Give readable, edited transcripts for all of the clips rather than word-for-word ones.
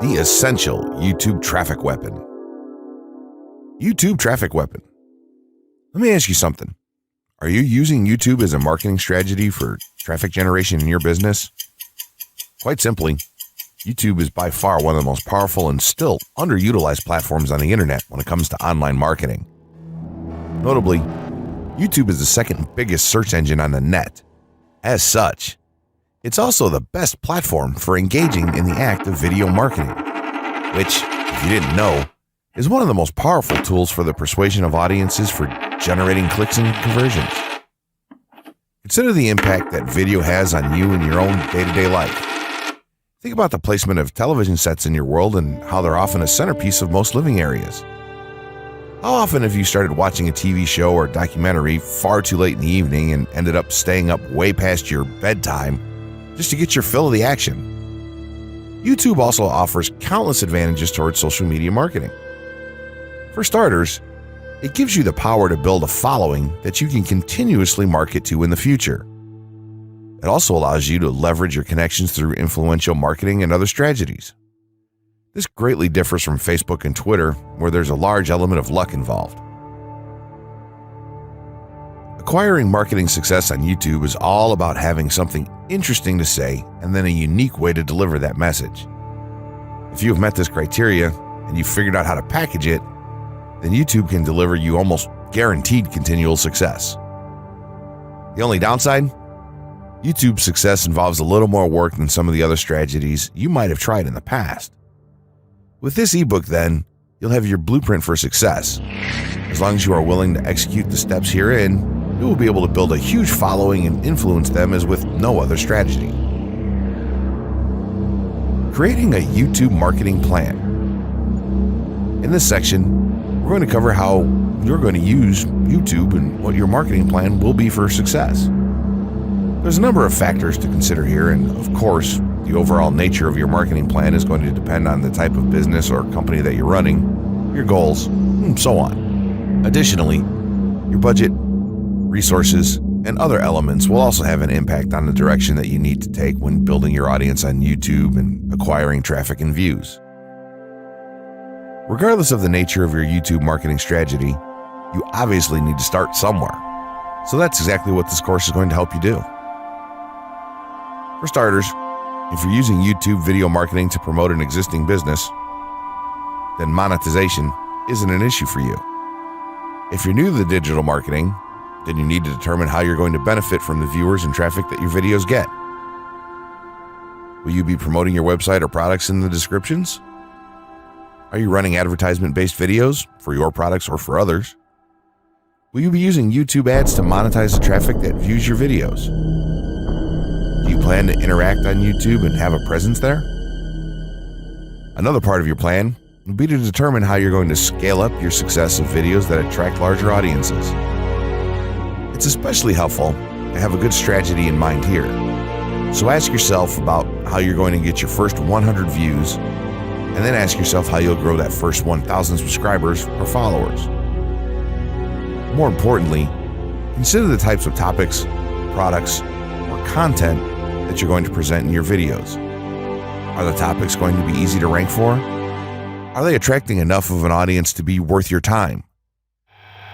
The essential YouTube traffic weapon. YouTube traffic weapon. Let me ask you something. Are you using YouTube as a marketing strategy for traffic generation in your business? Quite simply, YouTube is by far one of the most powerful and still underutilized platforms on the internet when it comes to online marketing. Notably, YouTube is the second biggest search engine on the net. As such, it's also the best platform for engaging in the act of video marketing, which, if you didn't know, is one of the most powerful tools for the persuasion of audiences for generating clicks and conversions. Consider the impact that video has on you in your own day-to-day life. Think about the placement of television sets in your world and how they're often a centerpiece of most living areas. How often have you started watching a TV show or documentary far too late in the evening and ended up staying up way past your bedtime just to get your fill of the action? YouTube also offers countless advantages towards social media marketing. For starters, it gives you the power to build a following that you can continuously market to in the future. It also allows you to leverage your connections through influential marketing and other strategies. This greatly differs from Facebook and Twitter, where there's a large element of luck involved. Acquiring marketing success on YouTube is all about having something interesting to say and then a unique way to deliver that message. If you have met this criteria and you've figured out how to package it, then YouTube can deliver you almost guaranteed continual success. The only downside? YouTube's success involves a little more work than some of the other strategies you might have tried in the past. With this ebook, then, you'll have your blueprint for success. As long as you are willing to execute the steps herein, you will be able to build a huge following and influence them as with no other strategy. Creating a YouTube marketing plan. In this section, we're going to cover how you're going to use YouTube and what your marketing plan will be for success. There's a number of factors to consider here, and of course, the overall nature of your marketing plan is going to depend on the type of business or company that you're running, your goals, and so on. Additionally, your budget, resources, and other elements will also have an impact on the direction that you need to take when building your audience on YouTube and acquiring traffic and views. Regardless of the nature of your YouTube marketing strategy, you obviously need to start somewhere. So that's exactly what this course is going to help you do. For starters, if you're using YouTube video marketing to promote an existing business, then monetization isn't an issue for you. If you're new to the digital marketing, then you need to determine how you're going to benefit from the viewers and traffic that your videos get. Will you be promoting your website or products in the descriptions? Are you running advertisement-based videos for your products or for others? Will you be using YouTube ads to monetize the traffic that views your videos? Do you plan to interact on YouTube and have a presence there? Another part of your plan will be to determine how you're going to scale up your success of videos that attract larger audiences. It's especially helpful to have a good strategy in mind here. So ask yourself about how you're going to get your first 100 views, and then ask yourself how you'll grow that first 1,000 subscribers or followers. More importantly, consider the types of topics, products, or content that you're going to present in your videos. Are the topics going to be easy to rank for? Are they attracting enough of an audience to be worth your time?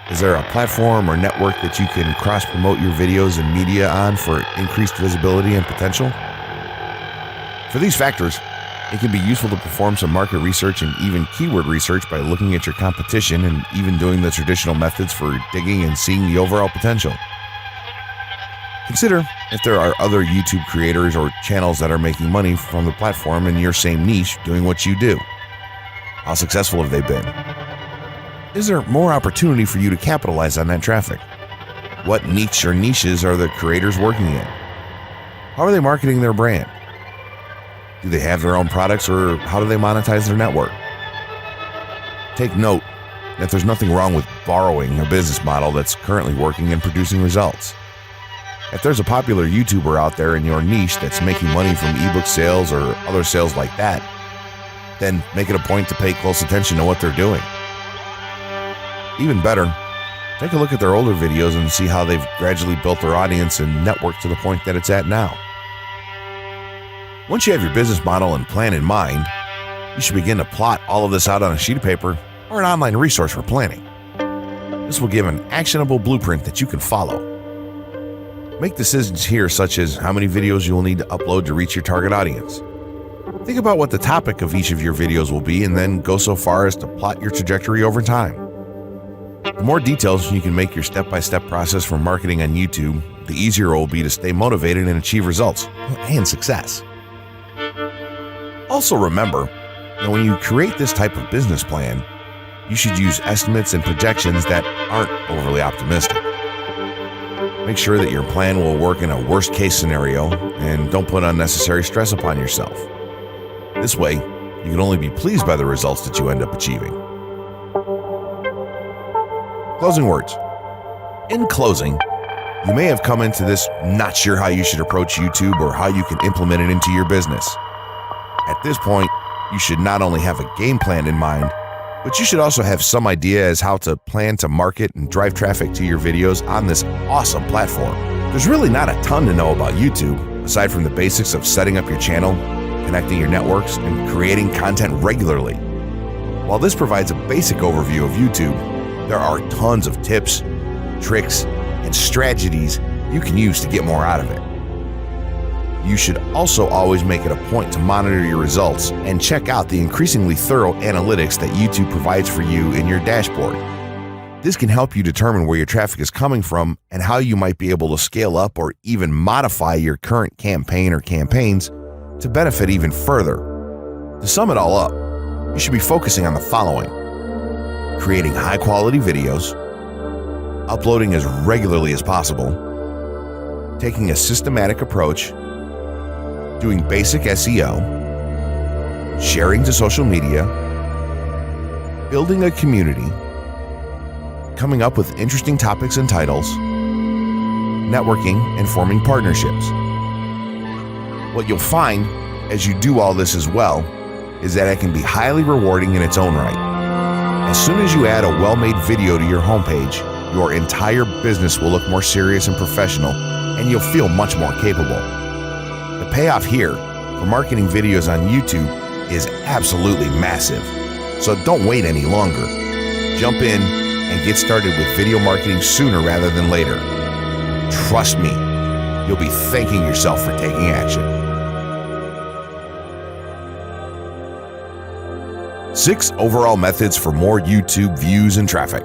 Is there a platform or network that you can cross-promote your videos and media on for increased visibility and potential? For these factors, it can be useful to perform some market research and even keyword research by looking at your competition and even doing the traditional methods for digging and seeing the overall potential. Consider if there are other YouTube creators or channels that are making money from the platform in your same niche doing what you do. How successful have they been? Is there more opportunity for you to capitalize on that traffic? What niche or niches are the creators working in? How are they marketing their brand? Do they have their own products, or how do they monetize their network? Take note that there's nothing wrong with borrowing a business model that's currently working and producing results. If there's a popular YouTuber out there in your niche that's making money from ebook sales or other sales like that, then make it a point to pay close attention to what they're doing. Even better, take a look at their older videos and see how they've gradually built their audience and network to the point that it's at now. Once you have your business model and plan in mind, You should begin to plot all of this out on a sheet of paper or an online resource for planning. This will give an actionable blueprint that you can follow. Make decisions here, such as how many videos you will need to upload to reach your target audience. Think about what the topic of each of your videos will be, and then go so far as to plot your trajectory over time. The more details you can make your step-by-step process for marketing on YouTube, the easier it will be to stay motivated and achieve results and success. Also remember that when you create this type of business plan, you should use estimates and projections that aren't overly optimistic. Make sure that your plan will work in a worst-case scenario and don't put unnecessary stress upon yourself. This way, you can only be pleased by the results that you end up achieving. Closing words. In closing, you may have come into this not sure how you should approach YouTube or how you can implement it into your business. At this point, you should not only have a game plan in mind, but you should also have some idea as how to plan to market and drive traffic to your videos on this awesome platform. There's really not a ton to know about YouTube, aside from the basics of setting up your channel, connecting your networks, and creating content regularly. While this provides a basic overview of YouTube, there are tons of tips, tricks, and strategies you can use to get more out of it. You should also always make it a point to monitor your results and check out the increasingly thorough analytics that YouTube provides for you in your dashboard. This can help you determine where your traffic is coming from and how you might be able to scale up or even modify your current campaign or campaigns to benefit even further. To sum it all up, you should be focusing on the following: creating high-quality videos, uploading as regularly as possible, taking a systematic approach, doing basic SEO, sharing to social media, building a community, coming up with interesting topics and titles, networking, and forming partnerships. What you'll find as you do all this as well is that it can be highly rewarding in its own right. As soon as you add a well-made video to your homepage, your entire business will look more serious and professional, and you'll feel much more capable. The payoff here for marketing videos on YouTube is absolutely massive, so don't wait any longer. Jump in and get started with video marketing sooner rather than later. Trust me, you'll be thanking yourself for taking action. 6 overall methods for more YouTube views and traffic.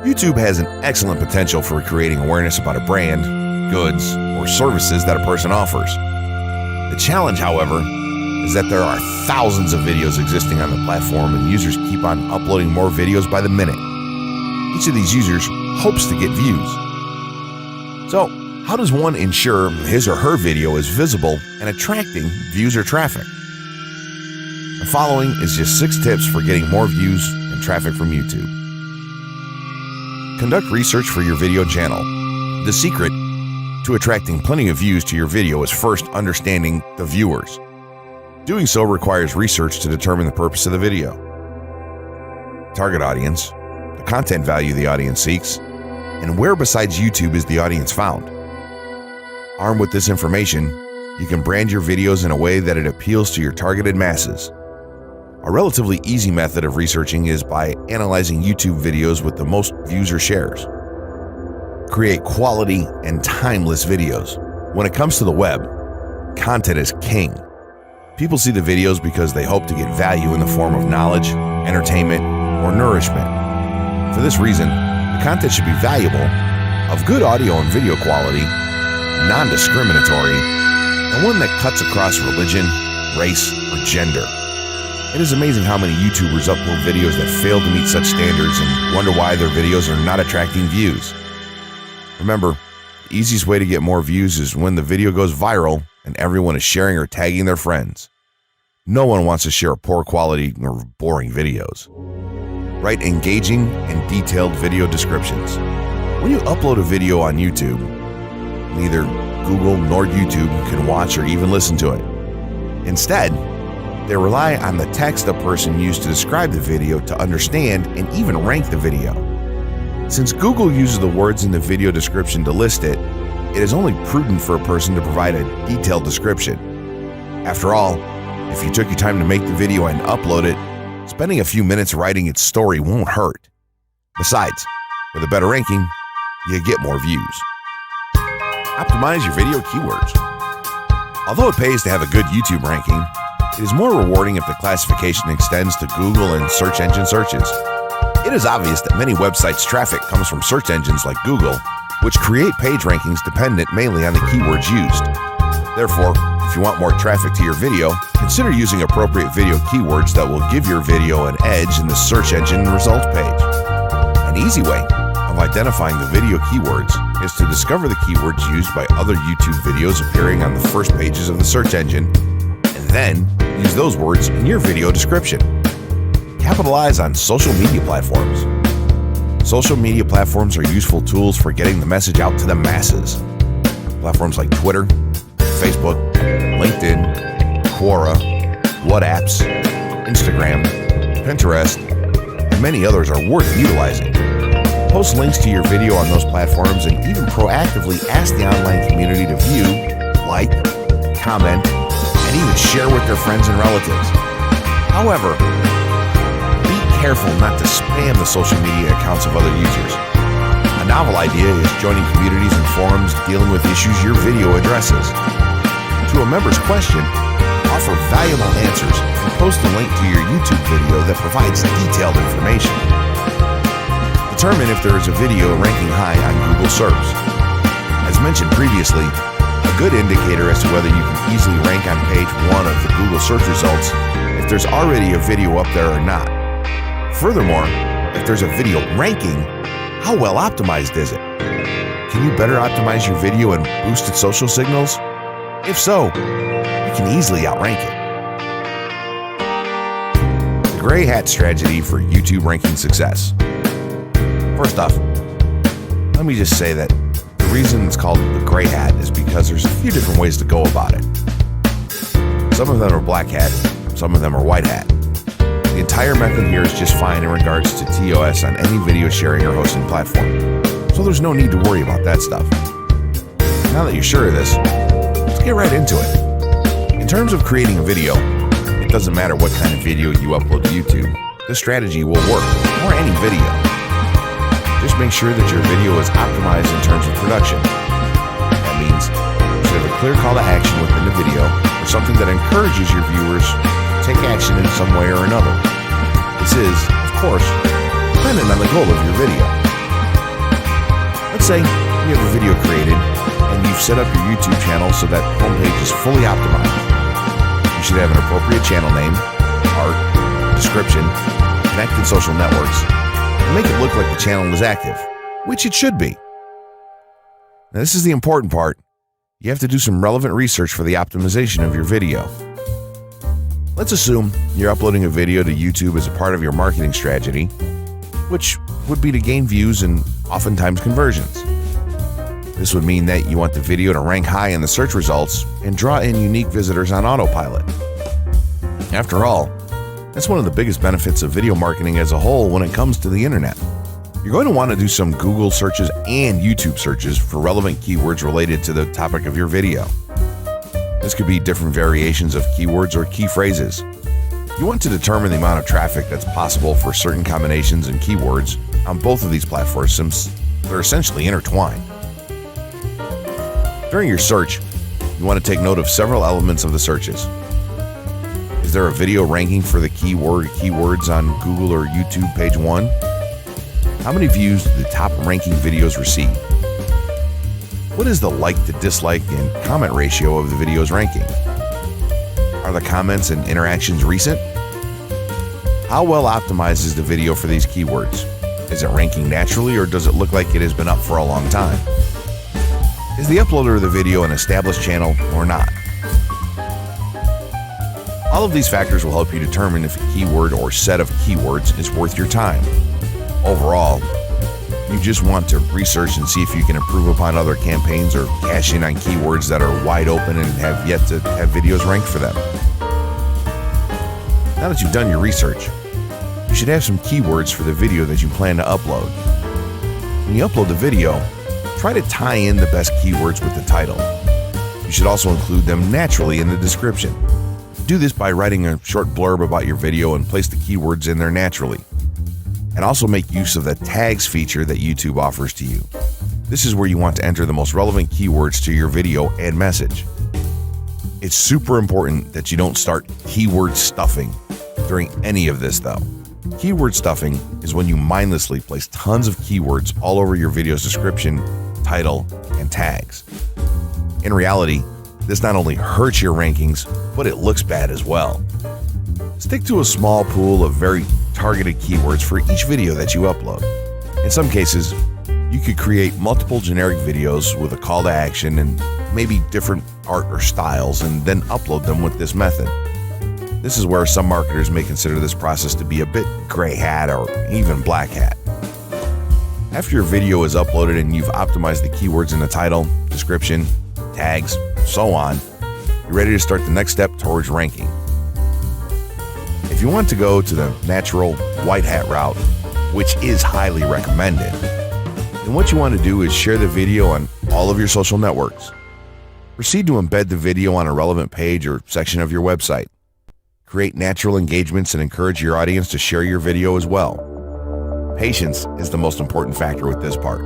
YouTube has an excellent potential for creating awareness about a brand, goods, or services that a person offers. The challenge, however, is that there are thousands of videos existing on the platform, and users keep on uploading more videos by the minute. Each of these users hopes to get views. So, how does one ensure his or her video is visible and attracting views or traffic? The following is just 6 tips for getting more views and traffic from YouTube. Conduct research for your video channel. The secret to attracting plenty of views to your video is first understanding the viewers. Doing so requires research to determine the purpose of the video, target audience, the content value the audience seeks, and where besides YouTube is the audience found. Armed with this information, you can brand your videos in a way that it appeals to your targeted masses. A relatively easy method of researching is by analyzing YouTube videos with the most views or shares. Create quality and timeless videos. When it comes to the web, content is king. People see the videos because they hope to get value in the form of knowledge, entertainment, or nourishment. For this reason, the content should be valuable, of good audio and video quality, non-discriminatory, and one that cuts across religion, race, or gender. It is amazing how many YouTubers upload videos that fail to meet such standards and wonder why their videos are not attracting views. Remember, the easiest way to get more views is when the video goes viral and everyone is sharing or tagging their friends. No one wants to share poor quality or boring videos. Write engaging and detailed video descriptions. When you upload a video on YouTube, neither Google nor YouTube can watch or even listen to it. Instead, they rely on the text a person used to describe the video to understand and even rank the video. Since Google uses the words in the video description to list it, it is only prudent for a person to provide a detailed description. After all, If you took your time to make the video and upload it, spending a few minutes writing its story won't hurt. Besides, with a better ranking, you get more views. Optimize your video keywords. Although it pays to have a good YouTube ranking, it is more rewarding if the classification extends to Google and search engine searches. It is obvious that many websites' traffic comes from search engines like Google, which create page rankings dependent mainly on the keywords used. Therefore, if you want more traffic to your video, consider using appropriate video keywords that will give your video an edge in the search engine results page. An easy way of identifying the video keywords is to discover the keywords used by other YouTube videos appearing on the first pages of the search engine, and then use those words in your video description. Capitalize on social media platforms. Social media platforms are useful tools for getting the message out to the masses. Platforms like Twitter, Facebook, LinkedIn, Quora, WhatsApps, Instagram, Pinterest, and many others are worth utilizing. Post links to your video on those platforms and even proactively ask the online community to view, like, comment, and even share with their friends and relatives. However, be careful not to spam the social media accounts of other users. A novel idea is joining communities and forums dealing with issues your video addresses. To a member's question, offer valuable answers and post a link to your YouTube video that provides detailed information. Determine if there is a video ranking high on Google search. As mentioned previously, a good indicator as to whether you can easily rank on page 1 of the Google search results if there's already a video up there or not. Furthermore, if there's a video ranking, how well optimized is it? Can you better optimize your video and boost its social signals? If so, you can easily outrank it. The gray hat strategy for YouTube ranking success. First off, let me just say that the reason it's called the gray hat is because there's a few different ways to go about it. Some of them are black hat, some of them are white hat. The entire method here is just fine in regards to TOS on any video sharing or hosting platform, so there's no need to worry about that stuff. Now that you're sure of this, let's get right into it. In terms of creating a video, it doesn't matter what kind of video you upload to YouTube, this strategy will work, or any video. Just make sure that your video is optimized in terms of production. That means you should have a clear call to action within the video, or something that encourages your viewers to take action in some way or another. This is, of course, dependent on the goal of your video. Let's say you have a video created and you've set up your YouTube channel so that the homepage is fully optimized. You should have an appropriate channel name, art, description, connected social networks, and make it look like the channel is active, which it should be. Now, this is the important part. You have to do some relevant research for the optimization of your video. Let's assume you're uploading a video to YouTube as a part of your marketing strategy, which would be to gain views and oftentimes conversions. This would mean that you want the video to rank high in the search results and draw in unique visitors on autopilot. After all, that's one of the biggest benefits of video marketing as a whole when it comes to the internet. You're going to want to do some Google searches and YouTube searches for relevant keywords related to the topic of your video. This could be different variations of keywords or key phrases. You want to determine the amount of traffic that's possible for certain combinations and keywords on both of these platforms since they're essentially intertwined. During your search, you want to take note of several elements of the searches. Is there a video ranking for the keywords on Google or YouTube page 1? How many views do the top ranking videos receive? What is the like to dislike and comment ratio of the video's ranking? Are the comments and interactions recent? How well optimized is the video for these keywords? Is it ranking naturally or does it look like it has been up for a long time? Is the uploader of the video an established channel or not? All of these factors will help you determine if a keyword or set of keywords is worth your time. Overall, you just want to research and see if you can improve upon other campaigns or cash in on keywords that are wide open and have yet to have videos ranked for them. Now that you've done your research, you should have some keywords for the video that you plan to upload. When you upload the video, try to tie in the best keywords with the title. You should also include them naturally in the description. Do this by writing a short blurb about your video and place the keywords in there naturally. And also make use of the tags feature that YouTube offers to you. This is where you want to enter the most relevant keywords to your video and message. It's super important that you don't start keyword stuffing during any of this though. Keyword stuffing is when you mindlessly place tons of keywords all over your video's description, title, and tags. In reality, this not only hurts your rankings, but it looks bad as well. Stick to a small pool of very targeted keywords for each video that you upload. In some cases, you could create multiple generic videos with a call to action and maybe different art or styles and then upload them with this method. This is where some marketers may consider this process to be a bit gray hat or even black hat. After your video is uploaded and you've optimized the keywords in the title, description, tags, so on, you're ready to start the next step towards ranking. If you want to go to the natural white hat route, which is highly recommended, then what you want to do is share the video on all of your social networks. Proceed to embed the video on a relevant page or section of your website. Create natural engagements and encourage your audience to share your video as well. Patience is the most important factor with this part.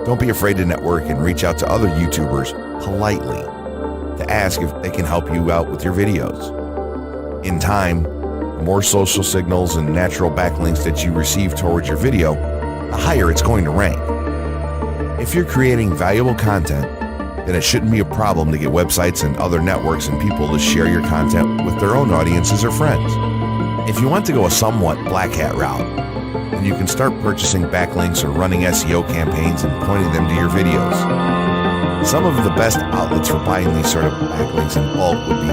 Don't be afraid to network and reach out to other YouTubers politely to ask if they can help you out with your videos. In time, the more social signals and natural backlinks that you receive towards your video, the higher it's going to rank. If you're creating valuable content, then it shouldn't be a problem to get websites and other networks and people to share your content with their own audiences or friends. If you want to go a somewhat black hat route, then you can start purchasing backlinks or running SEO campaigns and pointing them to your videos. Some of the best outlets for buying these sort of backlinks in bulk would be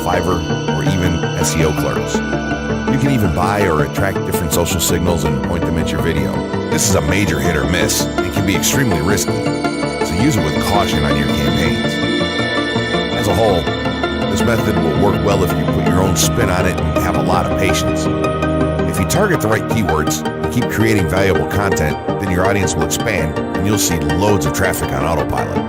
Fiverr or even SEO clerks. You can even buy or attract different social signals and point them at your video. This is a major hit or miss and can be extremely risky, so use it with caution on your campaigns. As a whole, this method will work well if you put your own spin on it and have a lot of patience. If you target the right keywords and keep creating valuable content, then your audience will expand and you'll see loads of traffic on autopilot.